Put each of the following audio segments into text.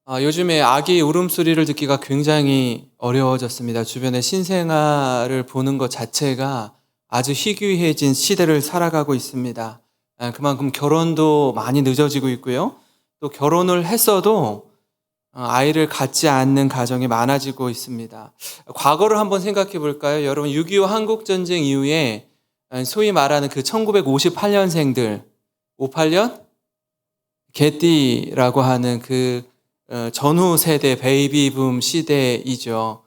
요즘에 아기 울음소리를 듣기가 굉장히 어려워졌습니다. 주변에 신생아를 보는 것 자체가 아주 희귀해진 시대를 살아가고 있습니다. 그만큼 결혼도 많이 늦어지고 있고요. 또 결혼을 했어도 아이를 갖지 않는 가정이 많아지고 있습니다. 과거를 한번 생각해 볼까요? 여러분 6.25 한국전쟁 이후에 소위 말하는 그 1958년생들, 58년? 개띠라고 하는 그 전후 세대 베이비붐 시대이죠.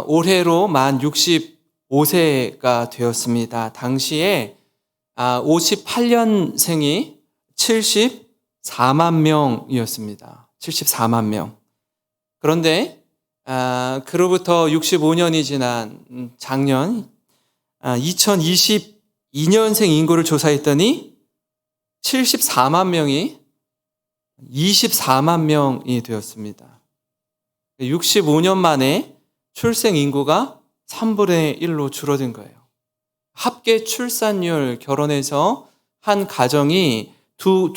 올해로 만 65세가 되었습니다. 당시에 58년생이 74만 명이었습니다. 74만 명. 그런데 그로부터 65년이 지난 작년 2022년생 인구를 조사했더니 74만 명이 24만 명이 되었습니다. 65년 만에 출생 인구가 3분의 1로 줄어든 거예요. 합계 출산율, 결혼해서 한 가정이 두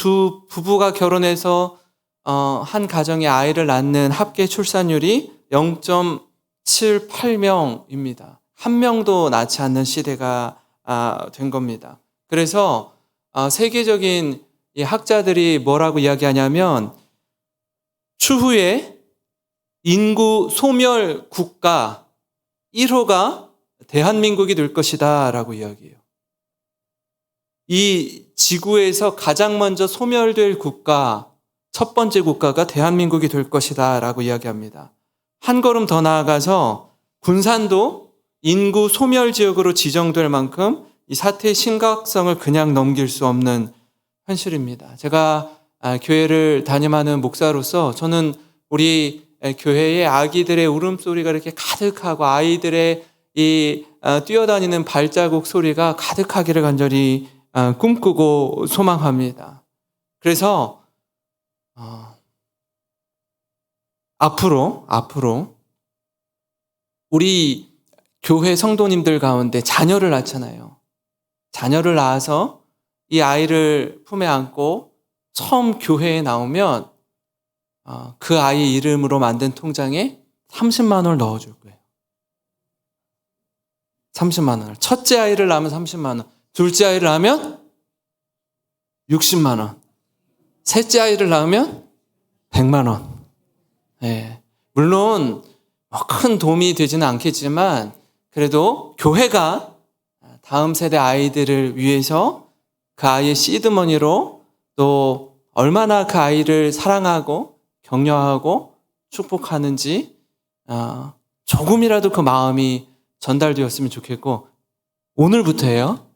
부부가 결혼해서 한 가정이 아이를 낳는 합계 출산율이 0.78명입니다. 한 명도 낳지 않는 시대가 된 겁니다. 그래서 세계적인 이 학자들이 뭐라고 이야기하냐면 추후에 인구 소멸 국가 1호가 대한민국이 될 것이다 라고 이야기해요. 이 지구에서 가장 먼저 소멸될 국가, 첫 번째 국가가 대한민국이 될 것이다 라고 이야기합니다. 한 걸음 더 나아가서 군산도 인구 소멸 지역으로 지정될 만큼 이 사태의 심각성을 그냥 넘길 수 없는 현실입니다. 제가 교회를 담임하는 목사로서 저는 우리 교회에 아기들의 울음소리가 이렇게 가득하고 아이들의 이 뛰어다니는 발자국 소리가 가득하기를 간절히 꿈꾸고 소망합니다. 그래서 앞으로 우리 교회 성도님들 가운데 자녀를 낳잖아요. 자녀를 낳아서 이 아이를 품에 안고 처음 교회에 나오면 그 아이 이름으로 만든 통장에 30만 원을 넣어줄 거예요. 30만 원을. 첫째 아이를 낳으면 30만 원. 둘째 아이를 낳으면 60만 원. 셋째 아이를 낳으면 100만 원. 네. 물론 큰 도움이 되지는 않겠지만 그래도 교회가 다음 세대 아이들을 위해서 그 아이의 시드머니로 또 얼마나 그 아이를 사랑하고 격려하고 축복하는지 조금이라도 그 마음이 전달되었으면 좋겠고 오늘부터예요.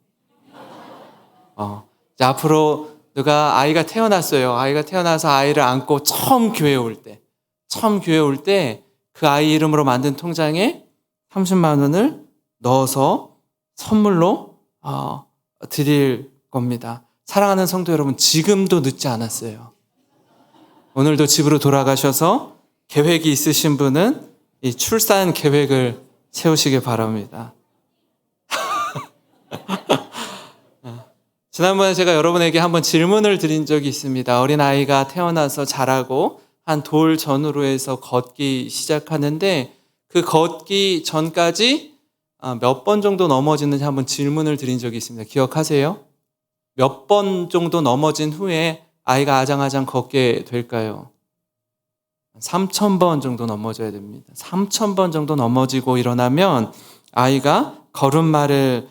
앞으로 누가 아이가 태어났어요. 아이가 태어나서 아이를 안고 처음 교회에 올 때 그 아이 이름으로 만든 통장에 30만 원을 넣어서 선물로 드릴 겁니다. 사랑하는 성도 여러분, 지금도 늦지 않았어요. 오늘도 집으로 돌아가셔서 계획이 있으신 분은 이 출산 계획을 세우시길 바랍니다. 지난번에 제가 여러분에게 한번 질문을 드린 적이 있습니다. 어린아이가 태어나서 자라고 한 돌 전후로 해서 걷기 시작하는데 그 걷기 전까지 몇 번 정도 넘어지는지 한번 질문을 드린 적이 있습니다. 기억하세요? 몇 번 정도 넘어진 후에 아이가 아장아장 걷게 될까요? 3,000번 정도 넘어져야 됩니다. 3,000번 정도 넘어지고 일어나면 아이가 걸음마를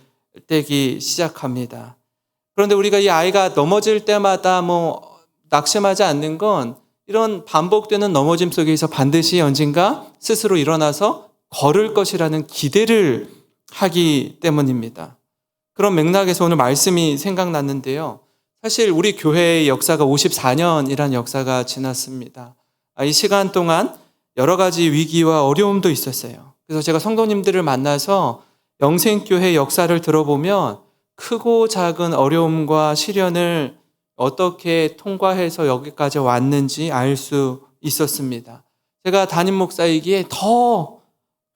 떼기 시작합니다. 그런데 우리가 이 아이가 넘어질 때마다 낙심하지 않는 건 이런 반복되는 넘어짐 속에서 반드시 언젠가 스스로 일어나서 걸을 것이라는 기대를 하기 때문입니다. 그런 맥락에서 오늘 말씀이 생각났는데요. 사실 우리 교회의 역사가 54년이라는 역사가 지났습니다. 이 시간 동안 여러 가지 위기와 어려움도 있었어요. 그래서 제가 성도님들을 만나서 영생교회 역사를 들어보면 크고 작은 어려움과 시련을 어떻게 통과해서 여기까지 왔는지 알 수 있었습니다. 제가 담임 목사이기에 더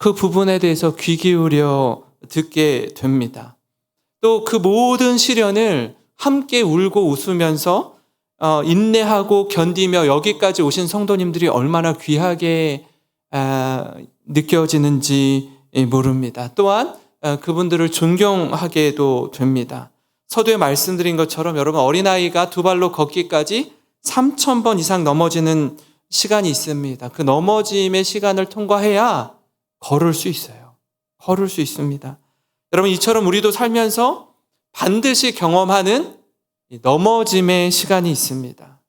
그 부분에 대해서 귀 기울여 듣게 됩니다. 또 그 모든 시련을 함께 울고 웃으면서 인내하고 견디며 여기까지 오신 성도님들이 얼마나 귀하게 느껴지는지 모릅니다. 또한 그분들을 존경하게도 됩니다. 서두에 말씀드린 것처럼 여러분 어린아이가 두 발로 걷기까지 3,000번 이상 넘어지는 시간이 있습니다. 그 넘어짐의 시간을 통과해야 걸을 수 있어요. 걸을 수 있습니다. 여러분 이처럼 우리도 살면서 반드시 경험하는 넘어짐의 시간이 있습니다.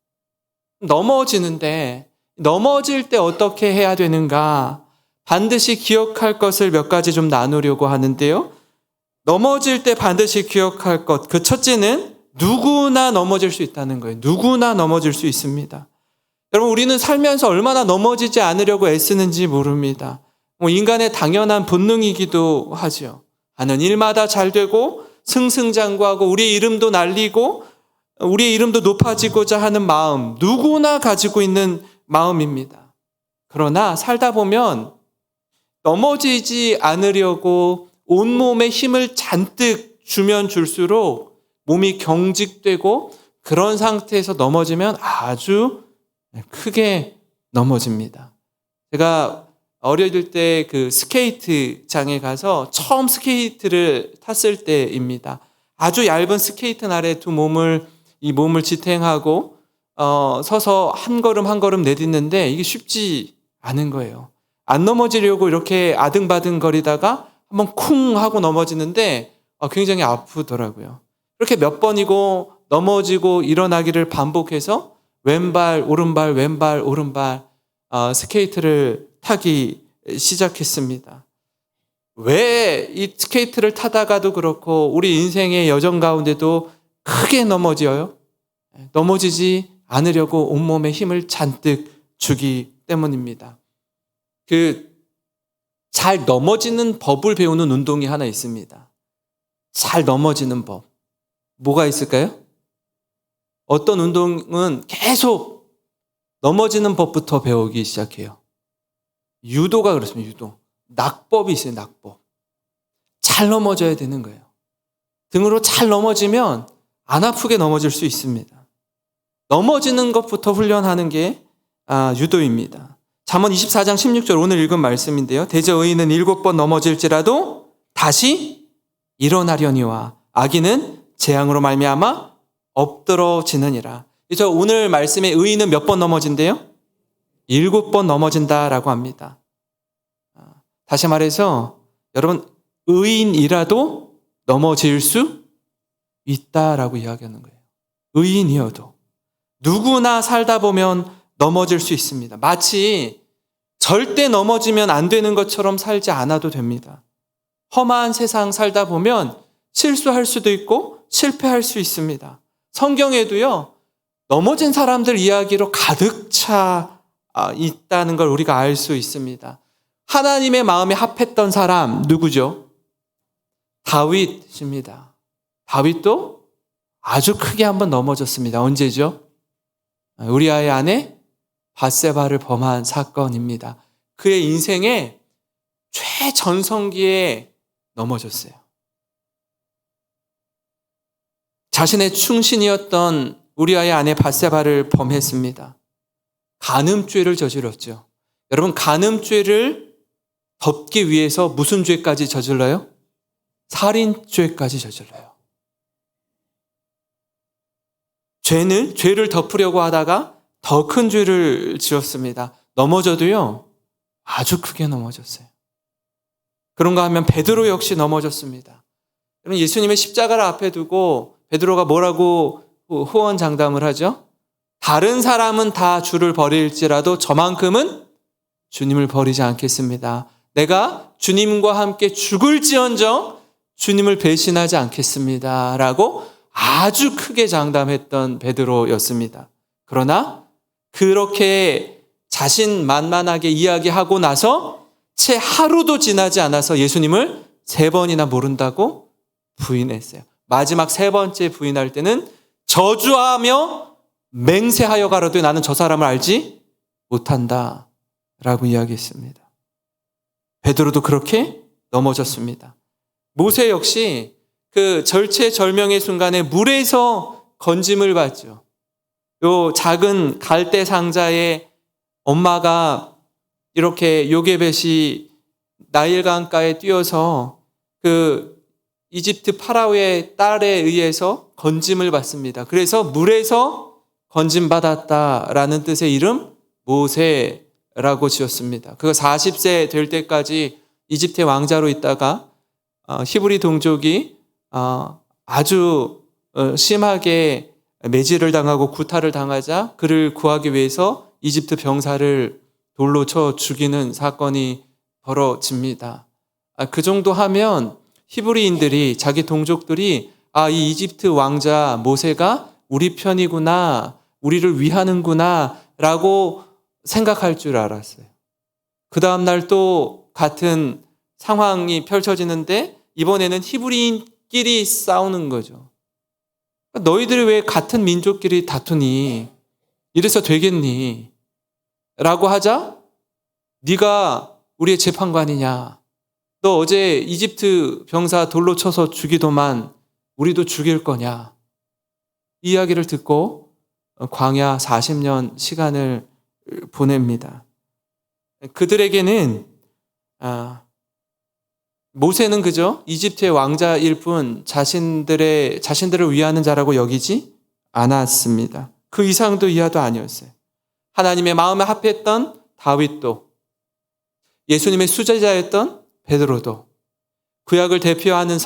넘어지는데 넘어질 때 어떻게 해야 되는가 반드시 기억할 것을 몇 가지 좀 나누려고 하는데요. 넘어질 때 반드시 기억할 것, 그 첫째는 누구나 넘어질 수 있다는 거예요. 누구나 넘어질 수 있습니다. 여러분 우리는 살면서 얼마나 넘어지지 않으려고 애쓰는지 모릅니다. 인간의 당연한 본능이기도 하죠. 하는 일마다 잘 되고 승승장구하고 우리의 이름도 날리고 우리의 이름도 높아지고자 하는 마음, 누구나 가지고 있는 마음입니다. 그러나 살다 보면 넘어지지 않으려고 온몸에 힘을 잔뜩 주면 줄수록 몸이 경직되고 그런 상태에서 넘어지면 아주 크게 넘어집니다. 제가 어릴 때 그 스케이트장에 가서 처음 스케이트를 탔을 때입니다. 아주 얇은 스케이트 아래 이 몸을 지탱하고 서서 한 걸음 한 걸음 내딛는데 이게 쉽지 않은 거예요. 안 넘어지려고 이렇게 아등바등 거리다가 한번 쿵 하고 넘어지는데 굉장히 아프더라고요. 이렇게 몇 번이고 넘어지고 일어나기를 반복해서 왼발 오른발 왼발 오른발 스케이트를 타기 시작했습니다. 왜 이 스케이트를 타다가도 그렇고 우리 인생의 여정 가운데도 크게 넘어져요? 넘어지지 않으려고 온몸에 힘을 잔뜩 주기 때문입니다. 잘 넘어지는 법을 배우는 운동이 하나 있습니다. 잘 넘어지는 법. 뭐가 있을까요? 어떤 운동은 계속 넘어지는 법부터 배우기 시작해요. 유도가 그렇습니다. 유도. 낙법이 있어요. 낙법. 잘 넘어져야 되는 거예요. 등으로 잘 넘어지면 안 아프게 넘어질 수 있습니다. 넘어지는 것부터 훈련하는 게 유도입니다. 잠언 24장 16절 오늘 읽은 말씀인데요. 대저 의인은 7번 넘어질지라도 다시 일어나려니와 악인은 재앙으로 말미암아 엎드러지느니라. 그래서 오늘 말씀에 의인은 몇 번 넘어진대요? 7번 넘어진다라고 합니다. 다시 말해서 여러분 의인이라도 넘어질 수 있다라고 이야기하는 거예요. 의인이어도 누구나 살다 보면 넘어질 수 있습니다. 마치 절대 넘어지면 안 되는 것처럼 살지 않아도 됩니다. 험한 세상 살다 보면 실수할 수도 있고 실패할 수 있습니다. 성경에도요, 넘어진 사람들 이야기로 가득 차 있다는 걸 우리가 알 수 있습니다. 하나님의 마음에 합했던 사람 누구죠? 다윗입니다. 다윗도 아주 크게 한번 넘어졌습니다. 언제죠? 우리아의 아내 밧세바를 범한 사건입니다. 그의 인생의 최전성기에 넘어졌어요. 자신의 충신이었던 우리아의 아내 밧세바를 범했습니다. 간음죄를 저질렀죠. 여러분, 간음죄를 덮기 위해서 무슨 죄까지 저질러요? 살인죄까지 저질러요. 죄를 덮으려고 하다가 더 큰 죄를 지었습니다. 넘어져도요, 아주 크게 넘어졌어요. 그런가 하면 베드로 역시 넘어졌습니다. 여러분, 예수님의 십자가를 앞에 두고 베드로가 뭐라고 호언장담을 하죠? 다른 사람은 다 주를 버릴지라도 저만큼은 주님을 버리지 않겠습니다. 내가 주님과 함께 죽을지언정 주님을 배신하지 않겠습니다. 라고 아주 크게 장담했던 베드로였습니다. 그러나 그렇게 자신만만하게 이야기하고 나서 채 하루도 지나지 않아서 예수님을 3번이나 모른다고 부인했어요. 마지막 3번째 부인할 때는 저주하며 맹세하여 가로되 나는 저 사람을 알지 못한다 라고 이야기했습니다. 베드로도 그렇게 넘어졌습니다. 모세 역시 그 절체절명의 순간에 물에서 건짐을 받죠. 요 작은 갈대 상자에 엄마가 이렇게 요게벳이 나일 강가에 뛰어서 그 이집트 파라오의 딸에 의해서 건짐을 받습니다. 그래서 물에서 건짐받았다라는 뜻의 이름 모세라고 지었습니다. 그가 40세 될 때까지 이집트의 왕자로 있다가 히브리 동족이 아주 심하게 매질을 당하고 구타를 당하자 그를 구하기 위해서 이집트 병사를 돌로 쳐 죽이는 사건이 벌어집니다. 그 정도 하면 히브리인들이 자기 동족들이 이 이집트 왕자 모세가 우리 편이구나, 우리를 위하는구나 라고 생각할 줄 알았어요. 그 다음날 또 같은 상황이 펼쳐지는데 이번에는 히브리인끼리 싸우는 거죠. 너희들이 왜 같은 민족끼리 다투니? 이래서 되겠니? 라고 하자 네가 우리의 재판관이냐? 너 어제 이집트 병사 돌로 쳐서 죽이더만 우리도 죽일 거냐? 이 이야기를 듣고 광야 40년 시간을 보냅니다. 그들에게는 모세는 그저 이집트의 왕자일 뿐 자신들을 위하는 자라고 여기지 않았습니다. 그 이상도 이하도 아니었어요. 하나님의 마음에 합했던 다윗도, 예수님의 수제자였던 베드로도, 구약을 대표하는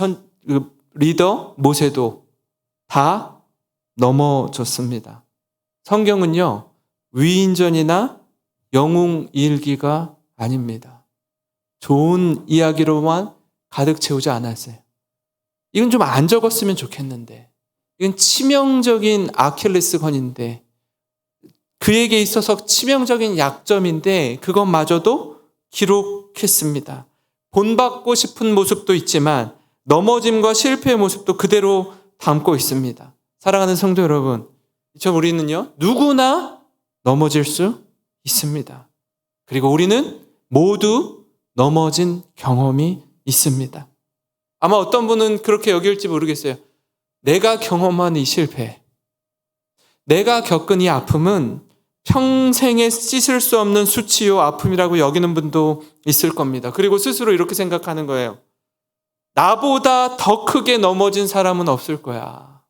리더 모세도 다 넘어졌습니다. 성경은요, 위인전이나 영웅일기가 아닙니다. 좋은 이야기로만 가득 채우지 않았어요. 이건 좀 안 적었으면 좋겠는데, 이건 치명적인 아킬레스건인데, 그에게 있어서 치명적인 약점인데 그것마저도 기록했습니다. 본받고 싶은 모습도 있지만 넘어짐과 실패의 모습도 그대로 담고 있습니다. 사랑하는 성도 여러분, 우리는요, 누구나 넘어질 수 있습니다. 그리고 우리는 모두 넘어진 경험이 있습니다. 아마 어떤 분은 그렇게 여길지 모르겠어요. 내가 경험한 이 실패, 내가 겪은 이 아픔은 평생에 씻을 수 없는 수치요 아픔이라고 여기는 분도 있을 겁니다. 그리고 스스로 이렇게 생각하는 거예요. 나보다 더 크게 넘어진 사람은 없을 거야.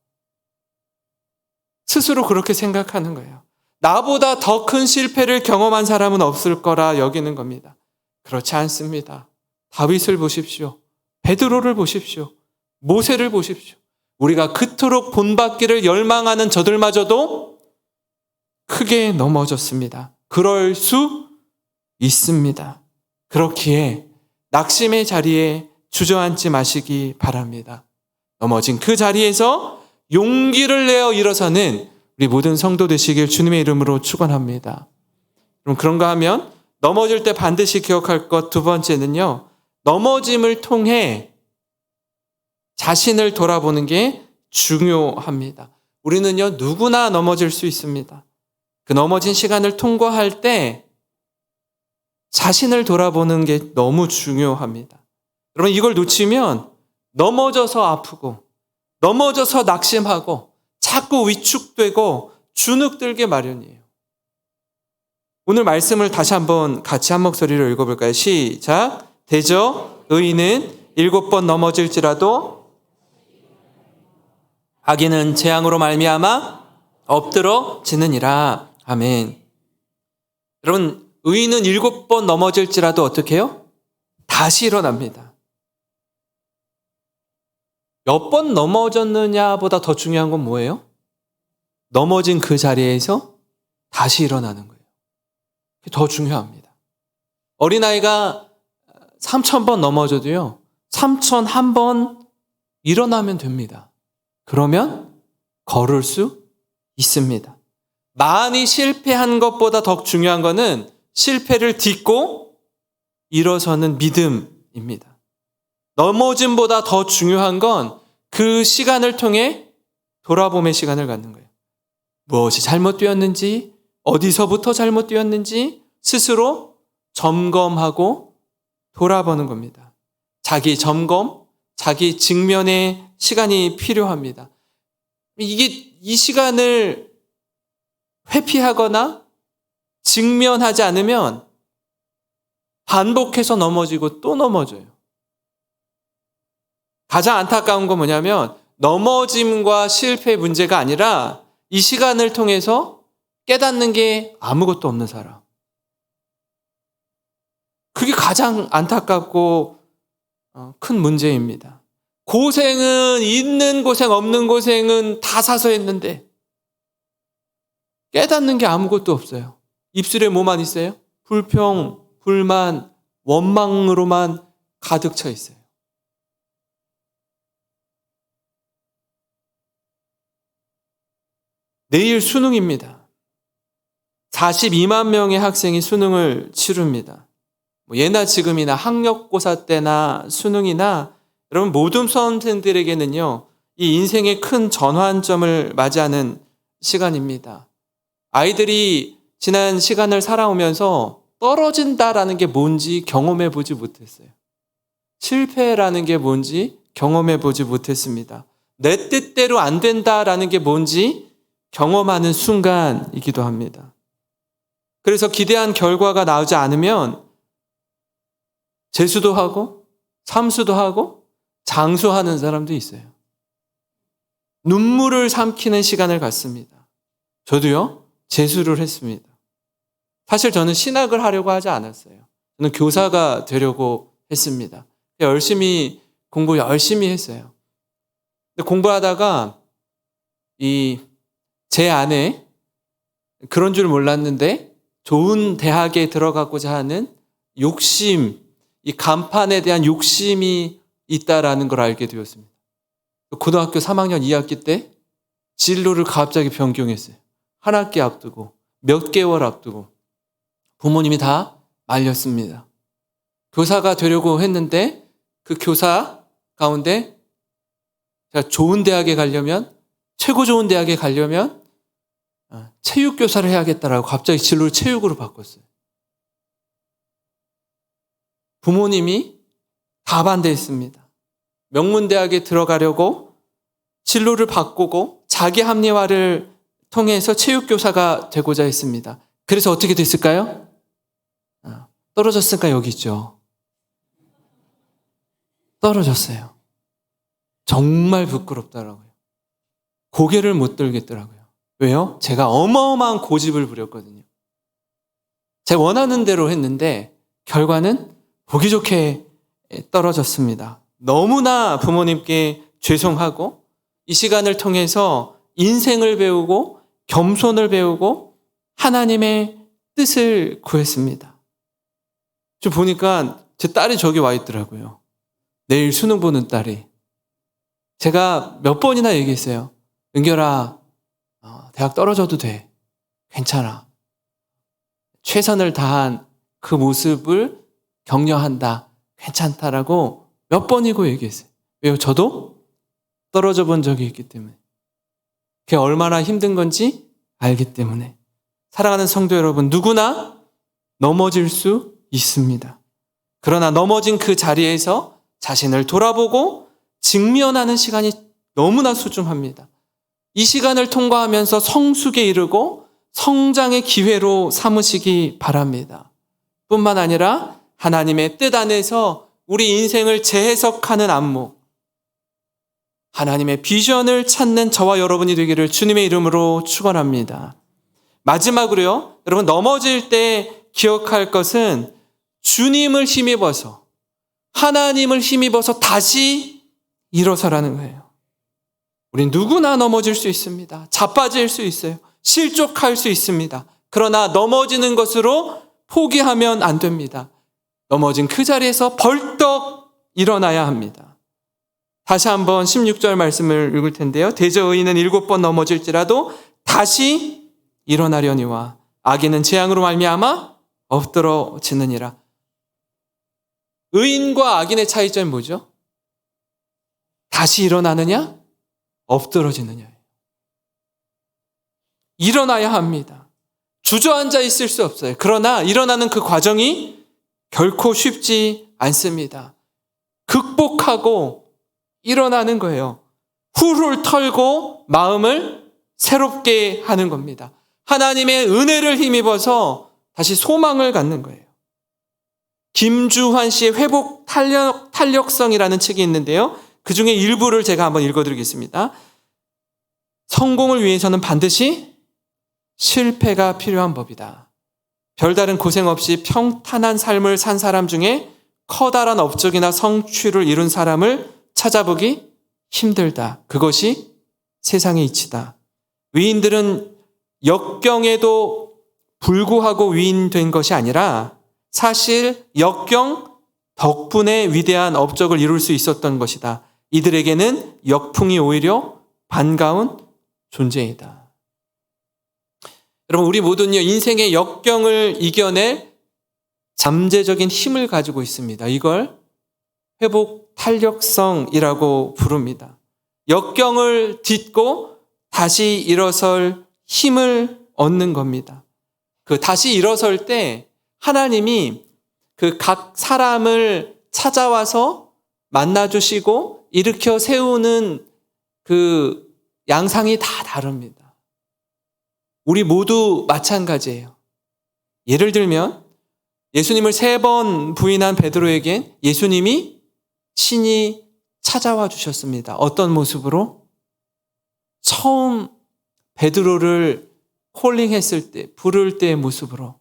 스스로 그렇게 생각하는 거예요. 나보다 더 큰 실패를 경험한 사람은 없을 거라 여기는 겁니다. 그렇지 않습니다. 다윗을 보십시오. 베드로를 보십시오. 모세를 보십시오. 우리가 그토록 본받기를 열망하는 저들마저도 크게 넘어졌습니다. 그럴 수 있습니다. 그렇기에 낙심의 자리에 주저앉지 마시기 바랍니다. 넘어진 그 자리에서 용기를 내어 일어서는 우리 모든 성도 되시길 주님의 이름으로 축원합니다. 그럼 그런가 하면 넘어질 때 반드시 기억할 것 두 번째는요, 넘어짐을 통해 자신을 돌아보는 게 중요합니다. 우리는요, 누구나 넘어질 수 있습니다. 그 넘어진 시간을 통과할 때 자신을 돌아보는 게 너무 중요합니다. 여러분, 이걸 놓치면 넘어져서 아프고 넘어져서 낙심하고 자꾸 위축되고 주눅들게 마련이에요. 오늘 말씀을 다시 한번 같이 한 목소리로 읽어볼까요? 시작. 대저 의인은 7번 넘어질지라도 악인은 재앙으로 말미암아 엎드러지느니라. 아멘. 여러분, 의인은 7번 넘어질지라도 어떻게 해요? 다시 일어납니다. 몇 번 넘어졌느냐보다 더 중요한 건 뭐예요? 넘어진 그 자리에서 다시 일어나는 거예요. 그게 더 중요합니다. 어린아이가 3,000번 넘어져도요, 3,001번 일어나면 됩니다. 그러면 걸을 수 있습니다. 많이 실패한 것보다 더 중요한 것은 실패를 딛고 일어서는 믿음입니다. 넘어짐보다 더 중요한 건 그 시간을 통해 돌아봄의 시간을 갖는 거예요. 무엇이 잘못되었는지, 어디서부터 잘못되었는지 스스로 점검하고 돌아보는 겁니다. 자기 점검, 자기 직면의 시간이 필요합니다. 이 시간을 회피하거나 직면하지 않으면 반복해서 넘어지고 또 넘어져요. 가장 안타까운 건 뭐냐면 넘어짐과 실패의 문제가 아니라 이 시간을 통해서 깨닫는 게 아무것도 없는 사람. 그게 가장 안타깝고 큰 문제입니다. 고생은 있는 고생 없는 고생은 다 사소했는데 깨닫는 게 아무것도 없어요. 입술에 뭐만 있어요? 불평, 불만, 원망으로만 가득 차 있어요. 내일 수능입니다. 42만 명의 학생이 수능을 치릅니다. 예나 지금이나 학력고사 때나 수능이나 여러분 모든 수험생들에게는요, 이 인생의 큰 전환점을 맞이하는 시간입니다. 아이들이 지난 시간을 살아오면서 떨어진다라는 게 뭔지 경험해 보지 못했어요. 실패라는 게 뭔지 경험해 보지 못했습니다. 내 뜻대로 안 된다라는 게 뭔지 경험하는 순간이기도 합니다. 그래서 기대한 결과가 나오지 않으면 재수도 하고 삼수도 하고 장수하는 사람도 있어요. 눈물을 삼키는 시간을 갖습니다. 저도요, 재수를 했습니다. 사실 저는 신학을 하려고 하지 않았어요. 저는 교사가 되려고 했습니다. 공부 열심히 했어요. 근데 공부하다가 제 안에 그런 줄 몰랐는데 좋은 대학에 들어가고자 하는 욕심, 이 간판에 대한 욕심이 있다라는 걸 알게 되었습니다. 고등학교 3학년 2학기 때 진로를 갑자기 변경했어요. 한 학기 앞두고 몇 개월 앞두고 부모님이 다 말렸습니다. 교사가 되려고 했는데 그 교사 가운데 제가 좋은 대학에 가려면, 최고 좋은 대학에 가려면 체육교사를 해야겠다라고 갑자기 진로를 체육으로 바꿨어요. 부모님이 다 반대했습니다. 명문대학에 들어가려고 진로를 바꾸고 자기 합리화를 통해서 체육교사가 되고자 했습니다. 그래서 어떻게 됐을까요? 떨어졌을까? 여기 있죠. 떨어졌어요. 정말 부끄럽더라고요. 고개를 못 들겠더라고요. 왜요? 제가 어마어마한 고집을 부렸거든요. 제가 원하는 대로 했는데 결과는 보기 좋게 떨어졌습니다. 너무나 부모님께 죄송하고 이 시간을 통해서 인생을 배우고 겸손을 배우고 하나님의 뜻을 구했습니다. 좀 보니까 제 딸이 저기 와 있더라고요. 내일 수능 보는 딸이. 제가 몇 번이나 얘기했어요. 은결아, 대학 떨어져도 돼. 괜찮아. 최선을 다한 그 모습을 격려한다. 괜찮다라고 몇 번이고 얘기했어요. 왜요? 저도 떨어져 본 적이 있기 때문에. 그게 얼마나 힘든 건지 알기 때문에. 사랑하는 성도 여러분, 누구나 넘어질 수 있습니다. 그러나 넘어진 그 자리에서 자신을 돌아보고 직면하는 시간이 너무나 소중합니다. 이 시간을 통과하면서 성숙에 이르고 성장의 기회로 삼으시기 바랍니다. 뿐만 아니라 하나님의 뜻 안에서 우리 인생을 재해석하는 안목, 하나님의 비전을 찾는 저와 여러분이 되기를 주님의 이름으로 축원합니다. 마지막으로요, 여러분 넘어질 때 기억할 것은 주님을 힘입어서, 하나님을 힘입어서 다시 일어서라는 거예요. 우린 누구나 넘어질 수 있습니다. 자빠질 수 있어요. 실족할 수 있습니다. 그러나 넘어지는 것으로 포기하면 안 됩니다. 넘어진 그 자리에서 벌떡 일어나야 합니다. 다시 한번 16절 말씀을 읽을 텐데요. 대저 의인은 7번 넘어질지라도 다시 일어나려니와 악인은 재앙으로 말미암아 엎드러지느니라. 의인과 악인의 차이점이 뭐죠? 다시 일어나느냐? 엎드러지느냐. 일어나야 합니다. 주저앉아 있을 수 없어요. 그러나 일어나는 그 과정이 결코 쉽지 않습니다. 극복하고 일어나는 거예요. 훌훌 털고 마음을 새롭게 하는 겁니다. 하나님의 은혜를 힘입어서 다시 소망을 갖는 거예요. 김주환 씨의 회복 탄력성이라는 책이 있는데요. 그 중에 일부를 제가 한번 읽어드리겠습니다. 성공을 위해서는 반드시 실패가 필요한 법이다. 별다른 고생 없이 평탄한 삶을 산 사람 중에 커다란 업적이나 성취를 이룬 사람을 찾아보기 힘들다. 그것이 세상의 이치다. 위인들은 역경에도 불구하고 위인된 것이 아니라 사실 역경 덕분에 위대한 업적을 이룰 수 있었던 것이다. 이들에게는 역풍이 오히려 반가운 존재이다. 여러분, 우리 모두는요, 인생의 역경을 이겨낼 잠재적인 힘을 가지고 있습니다. 이걸 회복 탄력성이라고 부릅니다. 역경을 딛고 다시 일어설 힘을 얻는 겁니다. 그 다시 일어설 때 하나님이 그 각 사람을 찾아와서 만나주시고 일으켜 세우는 그 양상이 다 다릅니다. 우리 모두 마찬가지예요. 예를 들면 예수님을 3번 부인한 베드로에겐 예수님이 친히 찾아와 주셨습니다. 어떤 모습으로? 처음 베드로를 콜링했을 때, 부를 때의 모습으로.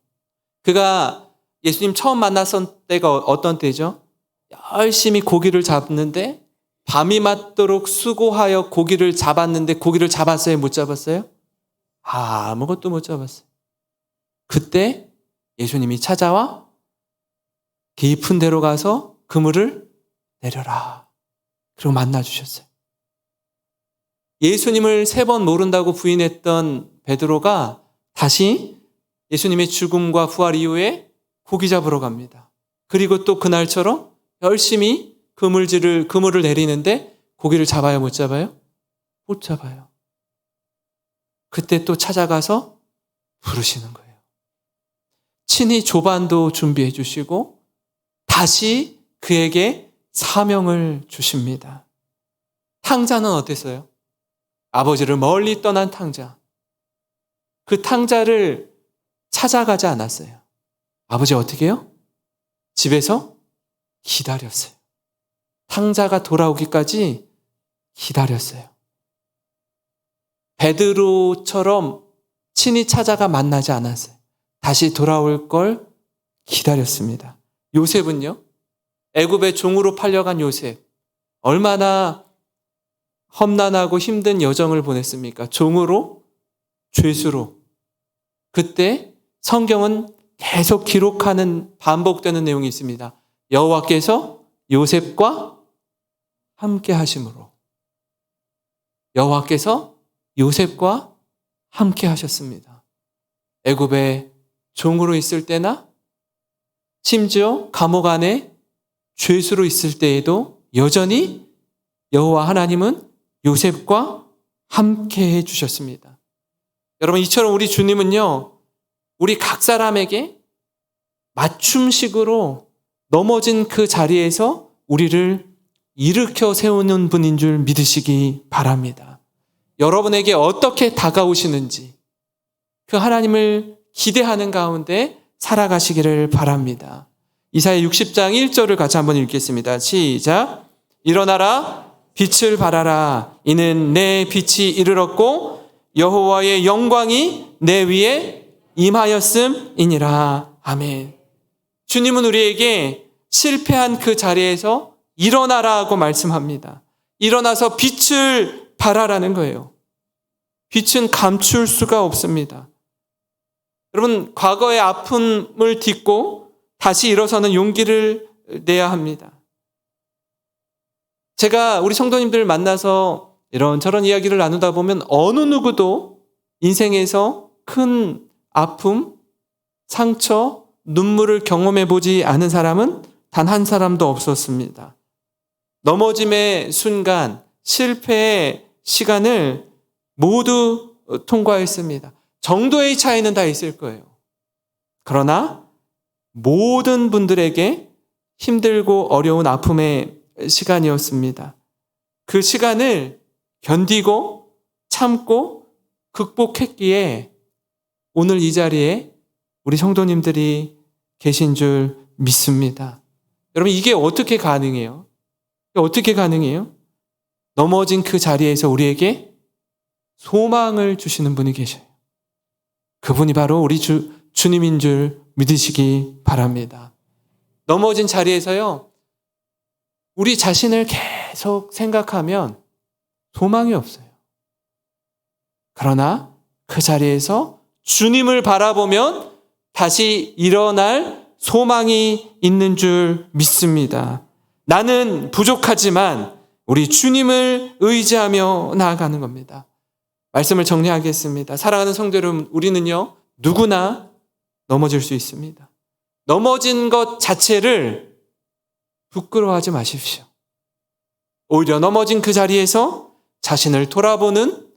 그가 예수님 처음 만났던 때가 어떤 때죠? 열심히 고기를 잡는데 밤이 맞도록 수고하여 고기를 잡았는데 고기를 잡았어요? 못 잡았어요? 아무것도 못 잡았어요. 그때 예수님이 찾아와 깊은 데로 가서 그물을 내려라. 그리고 만나주셨어요. 예수님을 3번 모른다고 부인했던 베드로가 다시 예수님의 죽음과 부활 이후에 고기 잡으러 갑니다. 그리고 또 그날처럼 열심히 그물을 내리는데 고기를 잡아요? 못 잡아요? 못 잡아요. 그때 또 찾아가서 부르시는 거예요. 친히 조반도 준비해 주시고 다시 그에게 사명을 주십니다. 탕자는 어땠어요? 아버지를 멀리 떠난 탕자. 그 탕자를 찾아가지 않았어요. 아버지 어떻게 해요? 집에서 기다렸어요. 탕자가 돌아오기까지 기다렸어요. 베드로처럼 친히 찾아가 만나지 않았어요. 다시 돌아올 걸 기다렸습니다. 요셉은요? 애굽의 종으로 팔려간 요셉. 얼마나 험난하고 힘든 여정을 보냈습니까? 종으로, 죄수로. 그때 성경은 계속 기록하는 반복되는 내용이 있습니다. 여호와께서 요셉과 함께 하심으로. 여호와께서 요셉과 함께 하셨습니다. 애굽의 종으로 있을 때나 심지어 감옥 안에 죄수로 있을 때에도 여전히 여호와 하나님은 요셉과 함께 해주셨습니다. 여러분, 이처럼 우리 주님은요, 우리 각 사람에게 맞춤식으로 넘어진 그 자리에서 우리를 일으켜 세우는 분인 줄 믿으시기 바랍니다. 여러분에게 어떻게 다가오시는지 그 하나님을 기대하는 가운데 살아가시기를 바랍니다. 이사야 60장 1절을 같이 한번 읽겠습니다. 시작. 일어나라, 빛을 발하라. 이는 내 빛이 이르렀고 여호와의 영광이 내 위에 임하였음이니라. 아멘. 주님은 우리에게 실패한 그 자리에서 일어나라고 말씀합니다. 일어나서 빛을 발하라는 거예요. 빛은 감출 수가 없습니다. 여러분, 과거의 아픔을 딛고 다시 일어서는 용기를 내야 합니다. 제가 우리 성도님들을 만나서 이런저런 이야기를 나누다 보면 어느 누구도 인생에서 큰 아픔, 상처, 눈물을 경험해 보지 않은 사람은 단 한 사람도 없었습니다. 넘어짐의 순간, 실패의 시간을 모두 통과했습니다. 정도의 차이는 다 있을 거예요. 그러나 모든 분들에게 힘들고 어려운 아픔의 시간이었습니다. 그 시간을 견디고 참고 극복했기에 오늘 이 자리에 우리 성도님들이 계신 줄 믿습니다. 여러분, 이게 어떻게 가능해요? 어떻게 가능해요? 넘어진 그 자리에서 우리에게 소망을 주시는 분이 계셔요. 그분이 바로 우리 주님인 줄 믿으시기 바랍니다. 넘어진 자리에서요, 우리 자신을 계속 생각하면 소망이 없어요. 그러나 그 자리에서 주님을 바라보면 다시 일어날 소망이 있는 줄 믿습니다. 나는 부족하지만 우리 주님을 의지하며 나아가는 겁니다. 말씀을 정리하겠습니다. 사랑하는 성도 여러분, 우리는요, 누구나 넘어질 수 있습니다. 넘어진 것 자체를 부끄러워하지 마십시오. 오히려 넘어진 그 자리에서 자신을 돌아보는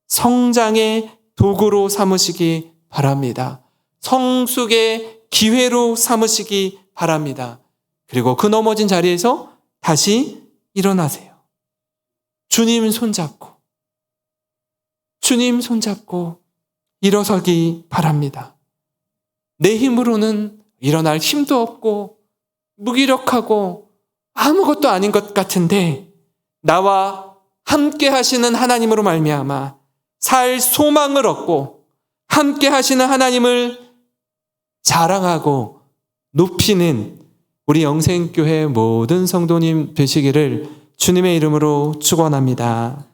성장의 도구로 삼으시기 바랍니다. 성숙의 기회로 삼으시기 바랍니다. 그리고 그 넘어진 자리에서 다시 일어나세요. 주님 손잡고 일어서기 바랍니다. 내 힘으로는 일어날 힘도 없고 무기력하고 아무것도 아닌 것 같은데 나와 함께 하시는 하나님으로 말미암아 살 소망을 얻고 함께 하시는 하나님을 자랑하고 높이는 우리 영생교회 모든 성도님 되시기를 주님의 이름으로 축원합니다.